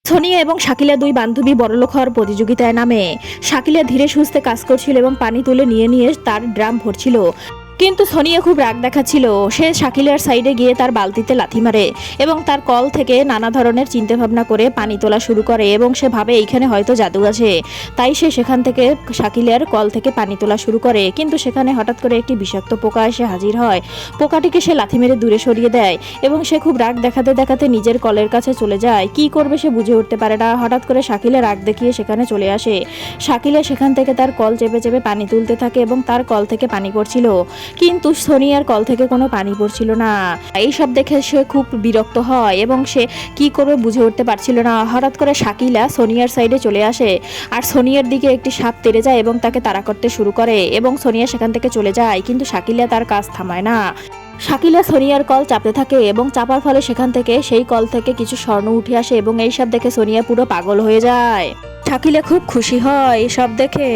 সোনিয়া এবং শাকিলা দুই বান্ধবী বড়লোক হওয়ার প্রতিযোগিতায় নামে। শাকিলা ধীরে সুস্থে কাজ করছিল এবং পানি তুলে নিয়ে নিয়ে তার ড্রাম ভরছিল, কিন্তু সোনিয়া খুব রাগ দেখাচ্ছিল। সে শাকিলার সাইডে গিয়ে তার বালতিতে লাথি মারে এবং তার কল থেকে নানা ধরনের চিন্তাভাবনা করে পানি তোলা শুরু করে এবং সে ভাবে এইখানে হয়তো জাদু আছে। তাই সে সেখান থেকে শাকিলার কল থেকে পানি তোলা শুরু করে, কিন্তু সেখানে হঠাৎ করে একটি বিষাক্ত পোকা এসে হাজির হয়। পোকাটিকে সে লাথি মেরে দূরে সরিয়ে দেয় এবং সে খুব রাগ দেখাতে দেখাতে নিজের কলের কাছে চলে যায়। কি করবে সে বুঝে উঠতে পারে না। হঠাৎ করে শাকিলা রাগ দেখিয়ে সেখানে চলে আসে। শাকিলা সেখান থেকে তার কল চেপে চেপে পানি তুলতে থাকে এবং তার কল থেকে পানি পড়ছিল, কিন্তু সোনিয়ার কল থেকে কোনো পানি পড়ছিল না। এইসব দেখে সে খুব বিরক্ত হয় এবং সে কি করবে বুঝে উঠতে পারছিল না। হঠাৎ করে শাকিলা সোনিয়ার সাইডে চলে আসে আর সোনিয়ার দিকে একটি সাপ তেড়ে যায় এবং তাকে তাড়া করতে শুরু করে এবং সোনিয়া সেখান থেকে চলে যায়, কিন্তু শাকিলা তার কাজ থামায় না। শাকিলা সোনিয়ার কল চাপতে থাকে এবং চাপার ফলে সেখান থেকে সেই কল থেকে কিছু স্বর্ণ উঠে আসে এবং এইসব দেখে সোনিয়া পুরো পাগল হয়ে যায়। শাকিলা খুব খুশি হয় এসব দেখে।